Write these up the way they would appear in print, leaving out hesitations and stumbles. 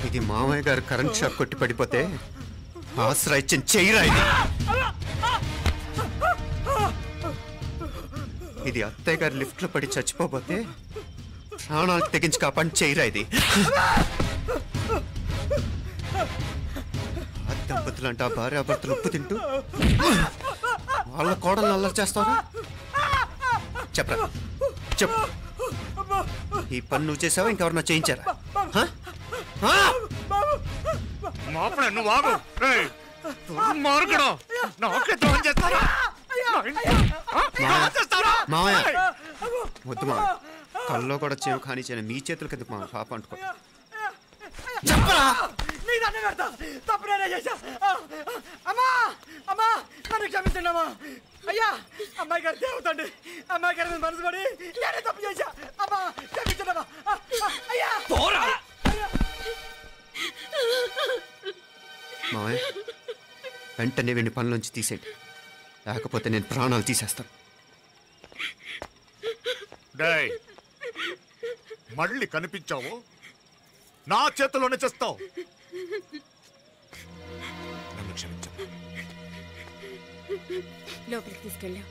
ఇది మామయ్య గారు కరెంట్ షాక్ కొట్టి పడిపోతే ఆసరా ఇచ్చిన చెయ్యరా ఇది అత్తయ్య గారు లిఫ్ట్ లో పడి చచ్చిపోతే ప్రాణాలకు తెగించి కాపాడి చెయ్యరా ఇది దంపతులంట భార్యాభర్తలు ఉప్పు తింటూ వాళ్ళ కోడలు అల్లరి చేస్తారా చెప్పరా చెప్పు ఈ పని నువ్వు చేసావా ఇంకెవరన్నా చేయించారా మావయ్య వద్దు మా కల్లో కూడా చేవు కానీ చేయను మీ చేతులు కదా మా పాప అంటుకో చెప్పరా తప్పు నేనే చేశా అమ్మా అమ్మా నన్ను క్షమించండి అమ్మా అయ్యా అమ్మాయి గారు దేవతండి అమ్మాయి గారి మనసు పడి నేనే తప్పు చేశా అమ్మా క్షమించండి అమ్మా అయ్యా మావయ్య వెంటనే వెండి పనులోంచి తీసేయండి లేకపోతే నేను ప్రాణాలు తీసేస్తాను మళ్ళీ కనిపించావు నా చేతిలోనే చేస్తావు నన్ను క్షమించు లోపలికి తీసుకెళ్ళాం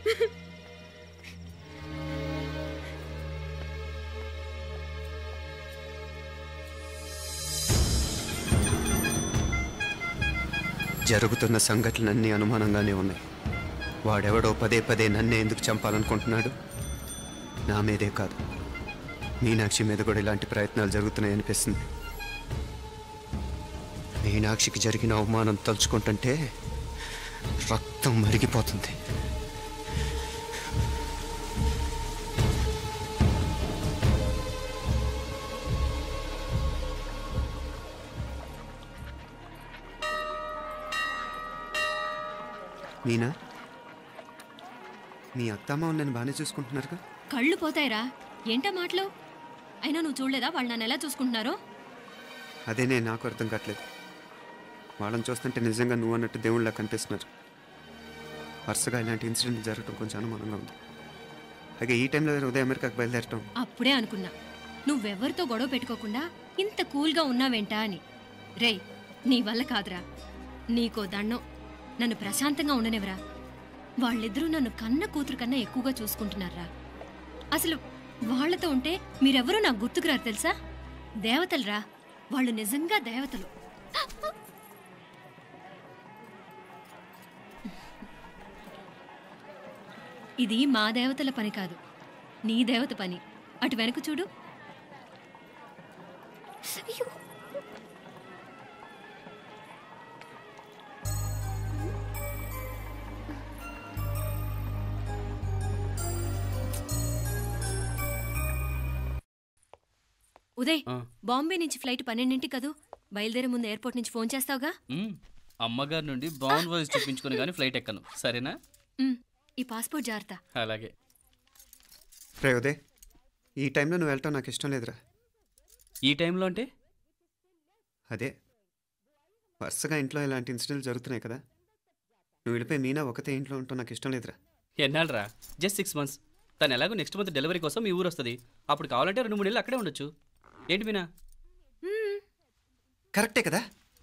జరుగుతున్న సంఘటనలన్నీ అనుమానంగానే ఉన్నాయి వాడెవడో పదే పదే నన్నే ఎందుకు చంపాలనుకుంటున్నాడు నా మీదే కాదు మీనాక్షి మీద కూడా ఇలాంటి ప్రయత్నాలు జరుగుతున్నాయనిపిస్తుంది మీనాక్షికి జరిగిన అవమానం తలుచుకుంటుంటే రక్తం మరిగిపోతుంది మీనా మీ అత్తమ్మ నన్ను బాగానే చూసుకుంటున్నారుగా కళ్ళు పోతాయిరా ఏంటా మాటలు అయినా నువ్వు చూడలేదా వాళ్ళు నన్ను ఎలా చూసుకుంటున్నారో అదేనే నాకు అర్థం కావట్లేదు వాళ్ళని చూస్తుంటే నిజంగా నువ్వు అన్నట్టు దేవుళ్ళ కనిపిస్తున్నారు వరుసగా ఇలాంటి ఇన్సిడెంట్ జరగడం కొంచెం అనుమానంగా ఉంది అలాగే ఈ టైంలో ఉదయం అమెరికాకు బయలుదేరటం అప్పుడే అనుకున్నా నువ్వెవరితో గొడవ పెట్టుకోకుండా ఇంత కూల్గా ఉన్నావేంటా అని రేయ్ నీ వల్ల కాదురా నీకో దండం నన్ను ప్రశాంతంగా ఉండనివరా వాళ్ళిద్దరూ నన్ను కన్న కూతురు కన్నా ఎక్కువగా చూసుకుంటున్నారా అసలు వాళ్లతో ఉంటే మీరెవరూ నాకు గుర్తుకురారు తెలుసా దేవతలురా వాళ్ళు నిజంగా దేవతలు ఇది మా దేవతల పని కాదు నీ దేవత పని అటు వెనక చూడు ఉదయ్ బాంబే నుంచి ఫ్లైట్ 12ంటికి కదూ బయలుదేరే ముందు ఎయిర్పోర్ట్ నుంచి ఫోన్ చేస్తావుగా అమ్మగారి నుండి బాండ్ వాయిస్ చూపించుకుని కానీ ఫ్లైట్ ఎక్కను సరేనా ఈ పాస్పోర్ట్ జాగ్రత్త అలాగే రే ఉదయ్ ఈ టైంలో నువ్వు వెళ్ళటం నాకు ఇష్టం లేదురా ఈ టైంలో అంటే అదే వరుసగా ఇంట్లో ఇలాంటి ఇన్సిడెంట్లు జరుగుతున్నాయి కదా నువ్వు వెళ్ళిపోయి మీనా ఒకతే ఇంట్లో ఉంటావు నాకు ఇష్టం లేదురా ఎన్నాళ్ళరా జస్ట్ 6 months తను ఎలాగో నెక్స్ట్ మంత్ డెలివరీ కోసం మీ ఊరు వస్తుంది అప్పుడు కావాలంటే 2-3 నెలలు అక్కడే ఉండొచ్చు ఏంటి మీనా కరెక్టే కదా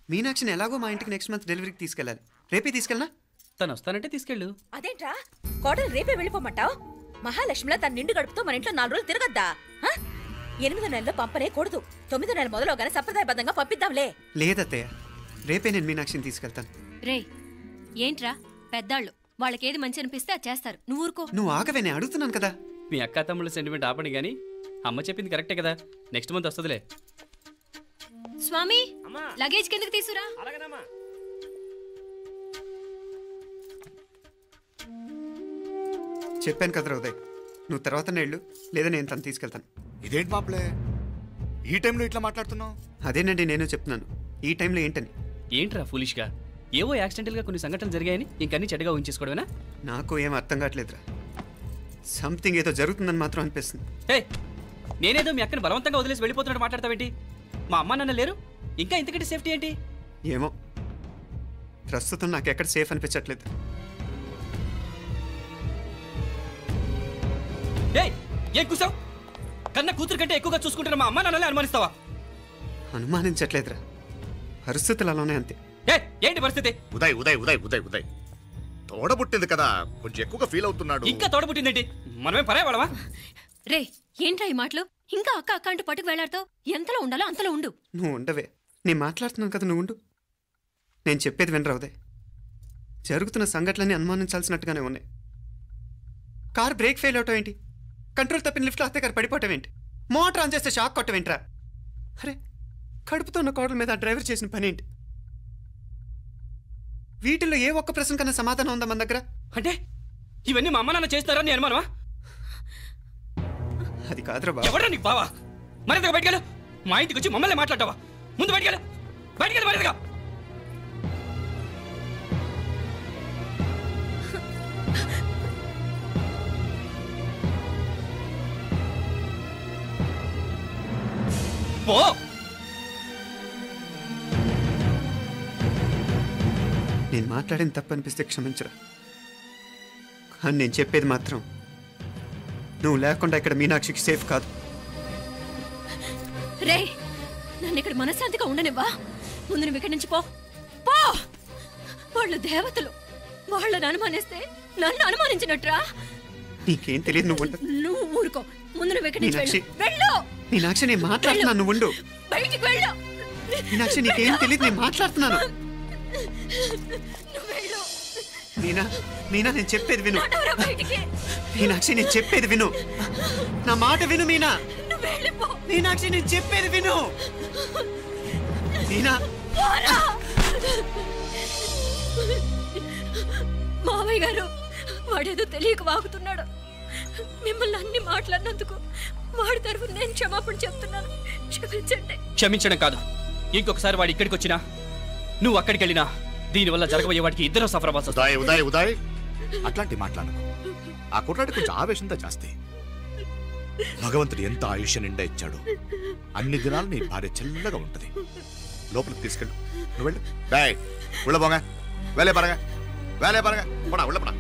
మీనాక్షిని ఎలాగో మా ఇంటికి నెక్స్ట్ మంత్ డెలివరీకి తీసుకెళ్ళాలి రేపే తీసుకెళ్ళనా తను వస్తానంటే తీసుకెళ్ళు అదేంట్రా కోడలు రేపే వెళ్ళిపోమంటావు మహాలక్ష్మిలా తన నిండు గడుపుతో మన ఇంట్లో 4 రోజులు తిరగద్దా 8వ నెలలో పంపనే కూడదు 9వ నెల మొదలుగానే సంప్రదాయబద్ధంగా పంపిద్దాంలే లేదత్తయ్య రేపే నేను మీనాక్షిని తీసుకెళ్తాను రే ఏంట్రా పెద్దాళ్ళు వాళ్ళకేది మంచి అనిపిస్తే అది చేస్తారు నువ్వు ఊరుకో నువ్వు ఆగవే నేను అడుగుతున్నాను కదా మీ అక్క తమ్ముళ్ళ సెంటిమెంట్ ఆపండి కానీ అమ్మ చెప్పింది కరెక్టే కదా నెక్స్ట్ మంత్ వస్తుందిలే స్వామి లగేజ్ కిందకి తీసురా చెప్పాను కదరా ఉదయ్ నువ్వు తర్వాత నేళ్ళు లేదా నేను తను తీసుకెళ్తాను ఇదేంటి మాప్లే ఈ టైంలో ఇట్లా మాట్లాడుతున్నావు అదేనండి నేను చెప్తున్నాను ఈ టైంలో ఏంటని ఏంట్రా ఫులిష్గా ఏవో యాక్సిడెంటల్గా కొన్ని సంఘటనలు జరిగాయని ఇంకన్నీ చెడ్డగా ఉంచేసుకోవడమేనా నాకు ఏం అర్థం కావట్లేదురా సంథింగ్ ఏదో జరుగుతుందని మాత్రం అనిపిస్తుంది హే నేనేదో మీ అక్కని బలవంతంగా వదిలేసి వెళ్ళిపోతున్నట్టు మాట్లాడతావేంటి మా అమ్మ నాన్న లేరు ఇంకా ఇంతకంటే సేఫ్టీ ఏంటి ఏమో ప్రస్తుతం నాకు ఎక్కడ సేఫ్ అనిపించట్లేదు ఏయ్ ఏం కూసావు? కన్న కూతురు కంటే ఎక్కువగా చూసుకుంటున్న మా అమ్మ నాన్నలే అనుమానిస్తావా? అనుమానించట్లేదురా, పరిస్థితులు అలానే అంతే. ఏంటి పరిస్థితి? ఉదయ్ ఉదయ్ ఉదయ్ ఉదయ్ ఉదయ్ తోడబుట్టింది కదా, కొంచెం ఎక్కువగా ఫీల్ అవుతున్నాడు. ఇంకా తోడబుట్టిందేంటి? మనమే పరాయవాడవా? రే ఏంట్రా ఈ మాటలు? ఇంకా అక్క అక్క అంటూ పట్టుకు వెళ్లాడుతో ఎంతలో ఉండాలో అంతలో ఉండు. నువ్వు ఉండవే, నేను మాట్లాడుతున్నాను కదా, నువ్వు ఉండు. నేను చెప్పేది వినరా ఉదయ్. జరుగుతున్న సంఘటనలన్నీ అనుమానించాల్సినట్టుగానే ఉన్నాయి. కారు బ్రేక్ ఫెయిల్ అవటం ఏంటి? కంట్రోల్ తప్పిన లిఫ్ట్లో అత్తే గారు పడిపోవటం ఏంటి? మోటార్ ఆన్ చేస్తే షాక్ కొట్టం ఏంట్రా? అరే, కడుపుతో ఉన్న కోడల మీద ఆ డ్రైవర్ చేసిన పని ఏంటి? వీటిల్లో ఏ ఒక్క ప్రశ్న కన్నా సమాధానం ఉందా మన దగ్గర? అంటే ఇవన్నీ మా అమ్మ నాన్న చేస్తారా నీ అనుమానమా? అది కాదురా బాబు. ఎవరా నీకు బావా? మరింతగా బయటకెళ్ళు. మా ఇంటికి వచ్చి మమ్మల్ని మాట్లాడతావా? ముందు బయటకెళ్ళు, బయటకెళ్ళు మరింతగా. పో. నేను మాట్లాడిన తప్పు అనిపిస్తే క్షమించరా, కానీ నేను చెప్పేది మాత్రం నువ్వు లేకుండా ఇక్కడ మీనాక్షికి సేఫ్ కాదు. రే నన్ను ఇక్కడ మనశ్శాంతిగా ఉండనివ్వా. ముందు నువ్వు ఇక్కడి నుంచి పో పో. వాళ్ళు దేవతలు, వాళ్ళని అనుమానిస్తే నన్ను అనుమానించినట్రా. నీకేం తెలియదు, నువ్వు ఉండు. నువ్వు ఊరుకో. ముందు నువ్వు ఇక్కడి నుంచి మీనాక్షి, వెళ్ళు. మీనాక్షి నేను మాట్లాడుతున్నాను, నువ్వు ఉండు. బయటికి వెళ్ళు. మీనాక్షి నీకేం తెలియదు, నేను మాట్లాడుతున్నాను. నువ్వు వెళ్ళు. మీనా, మీనా నేను చెప్పేది విను. నడవరా బయటికి. మీనాక్షి నేను చెప్పేది విను, నా మాట విను. మీనా, నువ్వు వెళ్ళిపో. మీనాక్షి నేను చెప్పేది విను. మీనా, పోరా. మావయ్య గారు, వాడేదో తెలియక వాగుతున్నాడు. మిమ్మల్ని అన్ని మాట్లాడినందుకు వాడి తరఫున నేను క్షమాపణ చెప్తున్నాను. క్షమించండి. క్షమించడం కాదు, ఇంకొకసారి వాడు ఇక్కడికి వచ్చినా నువ్వు అక్కడికి వెళ్ళినా దీనివల్ల జరగబోయే వాడికి ఇద్దరు సఫర్ అవ్వాల్సి వస్తుంది. ఉదయ్ ఉదయ్ ఉదయ్ అట్లాంటి మాట్లాడకు. ఆ కుట్రాడి కొంచెం ఆవేశంతో జాస్తి. భగవంతుడు ఎంత ఆయుష్ నిండా ఇచ్చాడు. అన్ని దినాలు నీ భార్య చల్లగా ఉంటది. లోపలికి తీసుకెళ్ళు, నువ్వు వెళ్ళు. డాయ్ ఉళ్ళ పోంగ, వేలే పరగా, వేలే పరగా, పోడా ఉళ్ళ పడా.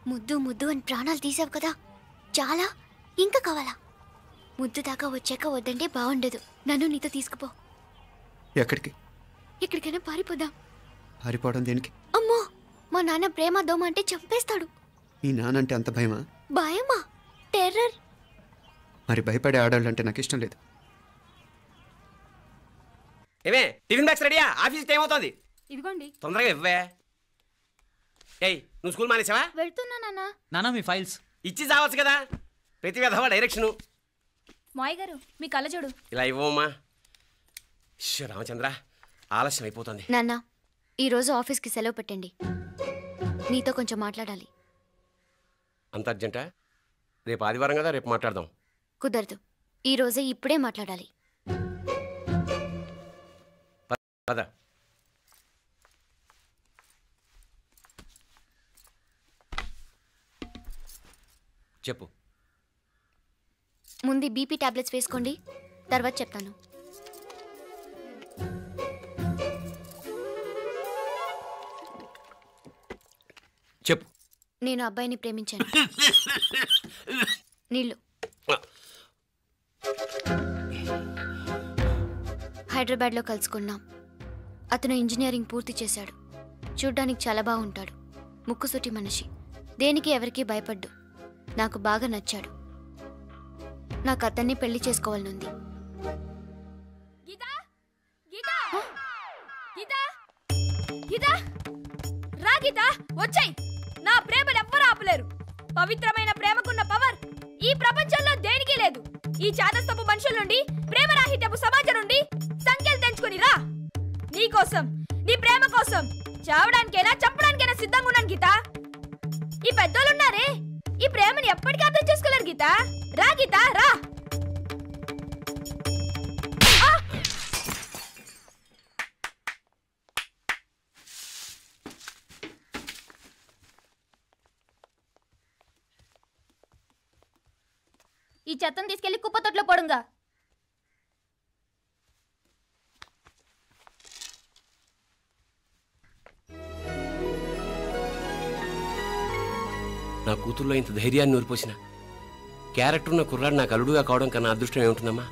ముద్దు ముద్దు అని ప్రాణాలు తీసావు కదా, చాలా ఇంకా కావాలా? ముద్దు దాకా వచ్చాక వద్దంటే బాగుండదు. నన్ను నీతో తీసుకుపో. ఎక్కడికి? ఎక్కడికైనా పారిపోదాం. పారిపోవడం దేనికి? అమ్మో, మా నాన్న ప్రేమ దోమ అంటే చంపేస్తాడు. మీ నానంటే అంత భయమా? భయమా? టెర్రర్. మరి భయపడే ఆడవాళ్ళు అంటే నాకు ఇష్టం లేదు. ఏమే టిఫిన్ బ్యాగ్స్ రెడీయా? ఆఫీస్ టైం అవుతుంది. ఇదిగోండి. తొందరగా ఇవ్వే. ఏయ్ నువ్వు స్కూల్ మానేసావా? వెళ్తున్నా నాన్న. నానా మీ ఫైల్స్ ఇచ్చి చావచ్చు కదా. ప్రతి విధవా డైరెక్షను. మాయ్ గారు మీ కళ్ళజోడు. ఇలా ఇవ్వమ్మా. రామచంద్ర ఆలస్యం అయిపోతుంది. నాన్న, ఈరోజు ఆఫీస్కి సెలవు పెట్టండి. నీతో కొంచెం మాట్లాడాలి. అంత అర్జెంటా? రేపు ఆదివారం కదా, రేపు మాట్లాడదాం. కుదరదు, ఈరోజే ఇప్పుడే మాట్లాడాలి. పద. చెప్పు. ముందు బీపీ టాబ్లెట్స్ వేసుకోండి, తర్వాత చెప్తాను. చెప్పు. నేను అబ్బాయిని ప్రేమించాను. నీళ్ళు. హైదరాబాద్లో కలుసుకున్నాం. అతను ఇంజనీరింగ్ పూర్తి చేశాడు. చూడ్డానికి చాలా బాగుంటాడు. ముక్కుసూటి మనిషి. దేనికి ఎవరికీ భయపడ్డు. నాకు బాగా నచ్చాడు. నాకు అతన్ని పెళ్లి చేసుకోవాలనుంది. గీత గీత రా గీత వచ్చాయి. నా ప్రేమను ఎవ్వరూ ఆపలేరు. పవిత్రమైన ప్రేమకున్న పవర్ ఈ ప్రపంచంలో దేనికి లేదు. ఈ చాదస్తపు మనుషుల నుండి, ప్రేమరాహిత్యపు సమాజం నుండి సంఖ్యలు తెంచుకుని రా. నీ కోసం, నీ ప్రేమ కోసం చావడానికైనా చంపడానికైనా సిద్ధంగా ఉన్నాను గీత. ఈ పెద్దోళ్ళున్నారే ఈ ప్రేమని ఎప్పటికీ అర్థం చేసుకోలేరు గీత. రా గీత రా. ఈ చెత్తను తీసుకెళ్లి కుప్పతొట్లో పడుంగా. నా కూతుర్లో ఇంత ధైర్యాన్ని నూరిపోసిన క్యారెక్టర్ ఉన్న కుర్రాడు నాకు అల్లుడుగా కావడం కన్నా అదృష్టం ఏముంటుందమ్మా?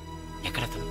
ఎక్కడతను?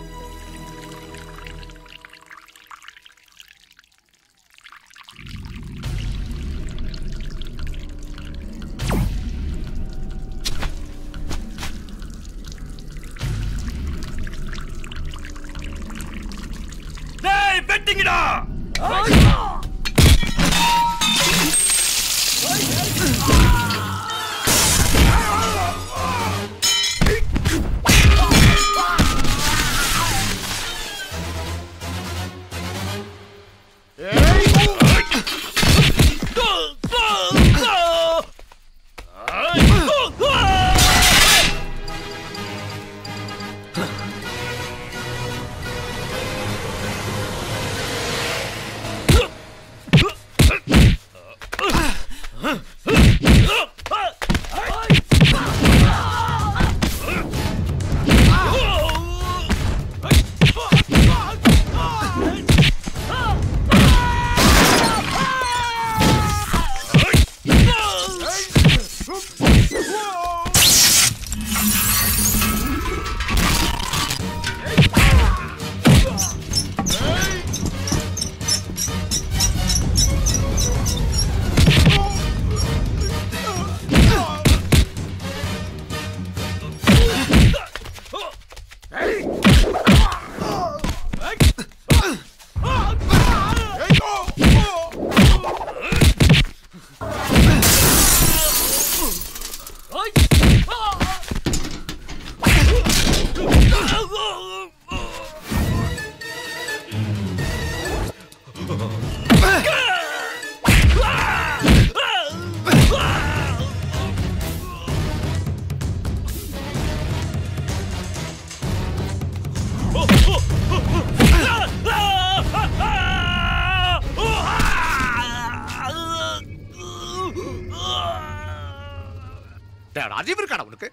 రాజీవరి కాడ ఉనకే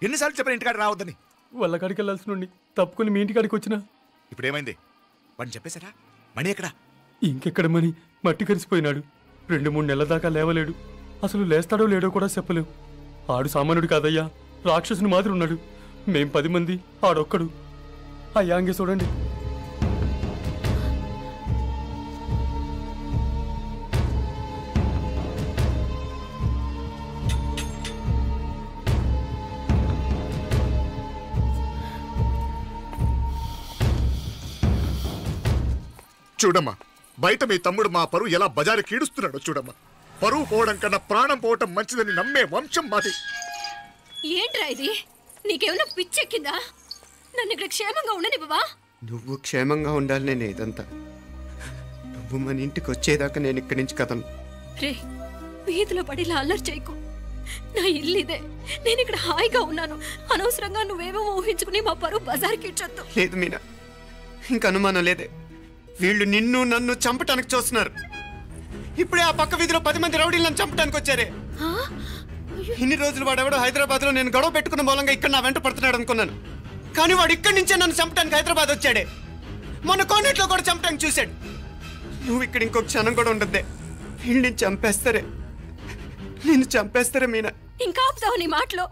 ఎన్నిసార్లు చెప్పిన ఇంటికాడ రావద్దని? వాళ్ళ కాడికి వెళ్ళాల్సి నుండి తప్పుకొని మీ ఇంటికాడికి వచ్చినా. ఇప్పుడు ఏమైంది? వాడిని చెప్పేశారా? మణి ఎక్కడా? ఇంకెక్కడ మని మట్టి కరిసిపోయినాడు. 2-3 నెలల దాకా లేవలేడు. అసలు లేస్తాడో లేడో కూడా చెప్పలేం. ఆడు సామాన్యుడు కాదయ్యా, రాక్షసుని మాదిరి ఉన్నాడు. మేం 10 మంది, ఆడొక్కడు. అయ్యా అంగే చూడండి. చూడమ్మా, బయట మీ తమ్ముడు మా పరువు ఎలా బజారు కీడుస్తున్నాడో చూడమ్మా. పరువు పోవడం కన్నా ప్రాణం పోవటం మంచిదని నమ్మే వంశం మాది. ఏంట్రా ఇది? నీకేమైనా పిచ్చెక్కిందా? నన్ను ఇక్కడ క్షేమంగా ఉండనివ్వవా? నువ్వు క్షేమంగా ఉండాలి. నేను ఇదంతా నువ్వు మన ఇంటికి వచ్చేదాకా నేను ఇక్కడి నుంచి కదను. రే, వీధిలో పడి ఇలా అల్లరి చేయకు. నా ఇల్లు ఇదే. నేను ఇక్కడ హాయిగా ఉన్నాను. అనవసరంగా నువ్వేమో ఊహించుకుని మా పరువు బజార్కి ఇచ్చొద్దు. లేదు మీనా, ఇంక అనుమానం లేదే. వీళ్ళు నిన్ను నన్ను చంపటానికి చూస్తున్నారు. ఇప్పుడే ఆ పక్క వీధిలో 10 మంది రౌడీలు నన్ను చంపటానికి వచ్చారే. ఇన్ని రోజులు వాడెవడో హైదరాబాద్ లో నేను గొడవ పెట్టుకున్న మూలంగా ఇక్కడ నా వెంట పడుతున్నాడు అనుకున్నాను. కానీ వాడు ఇక్కడి నుంచే నన్ను చంపటానికి హైదరాబాద్ వచ్చాడే. మొన్న కోనేట్లో కూడా చంపటానికి చూశాడు. నువ్వు ఇక్కడ ఇంకొక క్షణం కూడా ఉండద్దే. వీళ్ళని చంపేస్తారే, నిన్ను చంపేస్తారే మీనా. ఇంకా ఆపుతావు నీ మాటలో?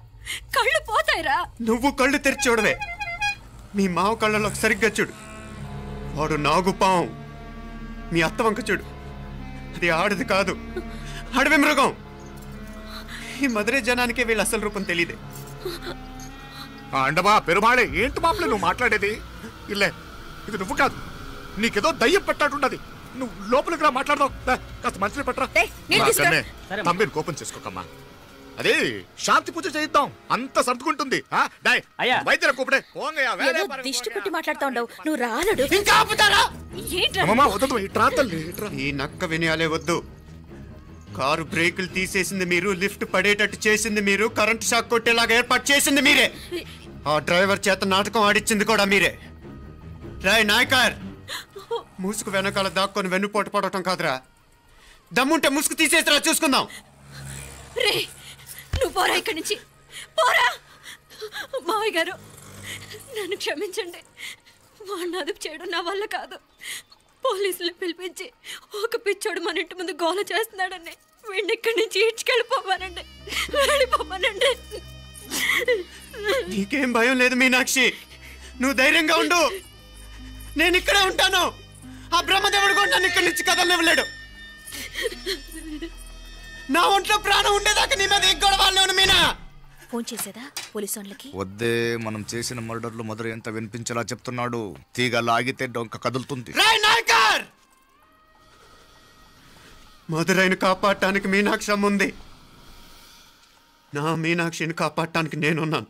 కళ్ళు పోతాయిరా. నువ్వు కళ్ళు తెరిచి చూడవే. మీ మావ కళ్ళలో సరిగ్గా చూడు. వాడు నాగుపాం. మీ అత్త వంక చూడు, అది ఆడది కాదు, అడవి మృగం. ఈ మధుரை జనానికే వీళ్ళ అసలు రూపం తెలియదే. అండమా పెరుమాళే, ఏంటి మాపలే నువ్వు మాట్లాడేది? ఇల్లే, ఇది నువ్వు కాదు, నీకేదో దయ్యం పెట్టాడున్నది. నువ్వు లోపలికి రా, మాట్లాడదాం. కాస్త మంచిని పట్టరా. తమ్మిని కోపం చేసుకోకమ్మా. అదే శాంతి పూజ చేయిద్దాం, అంత సర్దుకుంటుంది. వైద్యుల కూపడే దిష్టి కొట్టి మాట్లాడుతా ఉండవు. నువ్వు రానడు. ఇంకా ఆపుతారా? ఈ నక్క వినయాలే వద్దు. కారు బ్రేకులు తీసేసింది మీరు, లిఫ్ట్ పడేటట్టు చేసింది మీరు, కరెంట్ షాక్ కొట్టేలాగా ఏర్పాటు చేసింది మీరే, ఆ డ్రైవర్ చేత నాటకం ఆడిచ్చింది కూడా మీరే. రాయ్ నాయకర్, ముసుగు వెనకాల దాక్కొని వెన్నుపోటు పడటం కాదురా, దమ్ముంటే ముసుగు తీసేసిరా, చూసుకుందాం. రే నువ్వు పోరా ఇక్కడి నుంచి, పోరా. మావయ్య గారు నన్ను క్షమించండి, వాడిని అదుపు చేయడం నా వల్ల కాదు. పోలీసులు పిలిపించి ఒక పిచ్చోడు మన ఇంటి ముందు గోల చేస్తున్నాడని వీడిని ఇక్కడి నుంచి ఈడ్చుకెళ్ళిపోమానండి, వెళ్ళిపోమానండి. నీకేం భయం లేదు మీనాక్షి, నువ్వు ధైర్యంగా ఉండు, నేను ఇక్కడే ఉంటాను. ఆ బ్రహ్మదేవుడు కూడా నన్ను ఇక్కడి నుంచి కదలనివ్వలేడు. నా ఒంట్లో ప్రాణం ఉండేదాకా నీ మీద గొడవలు. మీనా ఫోన్ చేసేదా పోలీసు వాళ్ళకి? వద్దే, మనం చేసిన మర్డర్లు మధుర ఎంత వినిపించేలా చెప్తున్నాడు. తీగ లాగితే డొంక కదులుతుంది. మధురైని కాపాడటానికి మీనాక్షి ఉంది, నా మీనాక్షిని కాపాడటానికి నేనున్నాను.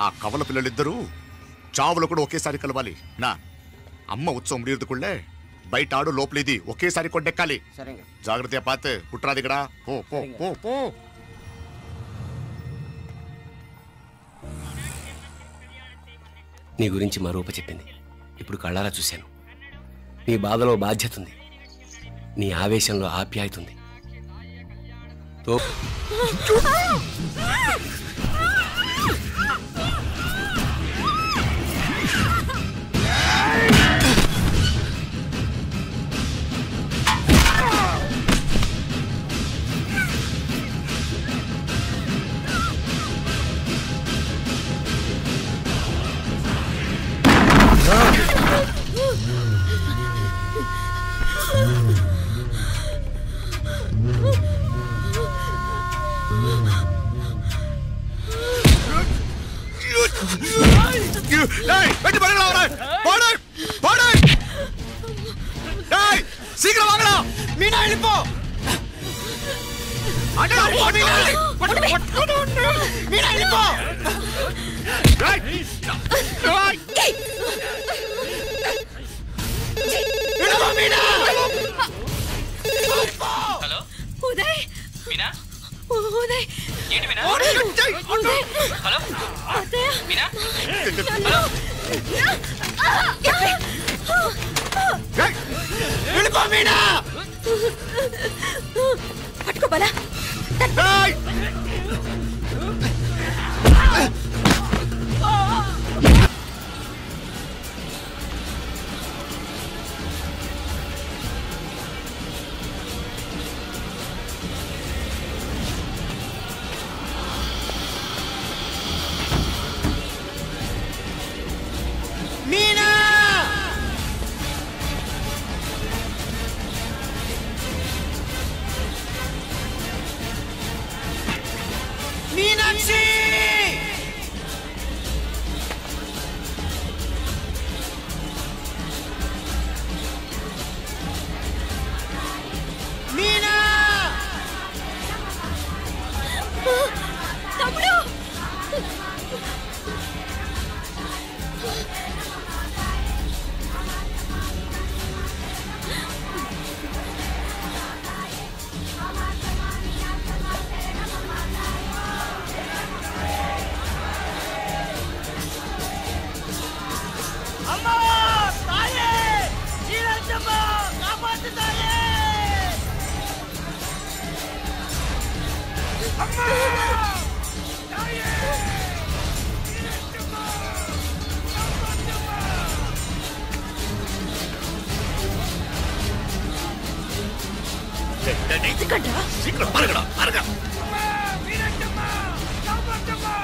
ఆ కవల పిల్లలిద్దరూ చావులో కూడా ఒకేసారి కలవాలి. నా అమ్మ ఉత్సవం ముడియదుకుళ్ళే బయట ఆడు, లోపలిది ఒకేసారి కొట్టెక్కాలి. జాగ్రత్తగా పాతే కుట్రాది ఇక్కడ. పో పో పో పో. నీ గురించి మా రూప చెప్పింది, ఇప్పుడు కళ్ళారా చూశాను. నీ బాధలో బాధ్యత ఉంది, నీ ఆవేశంలో ఆప్యాయత ఉంది. శీఘ్రం వాగడా. మీనా వెళ్ళిపో. మీనా వెళ్ళిపో. హలో ఉదయ్. మీనా, ఉదయ్ ఏంటి మీనా? ఉదయ్. హలో అత్తయ్య. మీనా, హలో. వెళ్ళిపో మీనా. పట్టుకో బలా. మీనా, మీనాక్షి, మీనా. తమ్ముడు. అమ్మా, తాయే, జీరచ్చమ్మ, కాపాడు తాయే. అమ్మా, తాయే, జీరచ్చమ్మ, కాపాడమ్మా. శీఘ్రం పరగడా, పరగ. అమ్మా, వీరచ్చమ్మ, కాపాడమ్మా.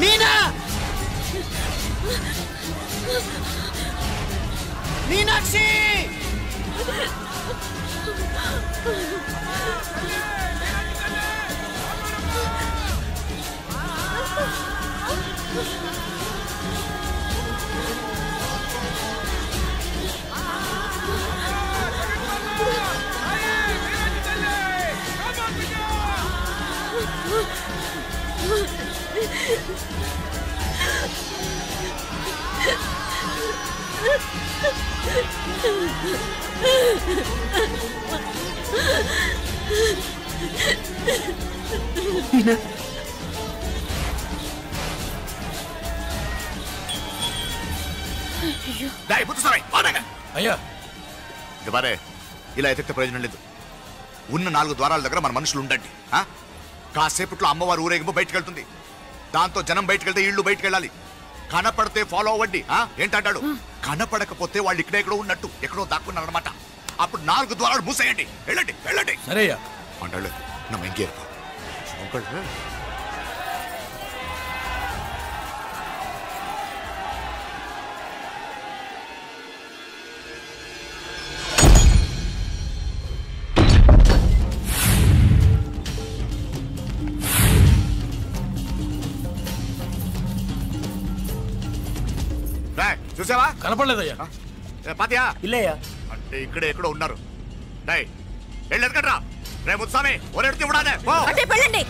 మీనా మీనాక్షి అయ్యా ఇవారే ఇలా ఎతికితే ప్రయోజనం లేదు. ఉన్న 4 ద్వారాల దగ్గర మన మనుషులు ఉండండి. కాసేపట్లో అమ్మవారు ఊరేగింపు బయటకు వెళ్తుంది. దాంతో జనం బయటకు వెళ్తే ఇళ్ళు బయటకు వెళ్ళాలి. కనపడితే ఫాలో అవ్వండి. ఏంటంటాడు? కనపడకపోతే వాళ్ళు ఇక్కడే ఎక్కడో ఉన్నట్టు ఎక్కడో దాక్కున్నారు అనమాట. అప్పుడు 4 ద్వారాలు మూసేయండి. వెళ్ళండి వెళ్ళండి. సరేయ్యా అంటాడు நம்ம இங்கே இருப்போம். చూసావా? కనపడలేదయ్యా. పాతియా ఇల్లయ్యా అంటే ఇక్కడే ఎక్కడో ఉన్నారు. వెళ్ళి ఎదగట్రా రే ముత్సామి ఒరేడుతూ ఇవ్వడానే అంటే వెళ్ళండి.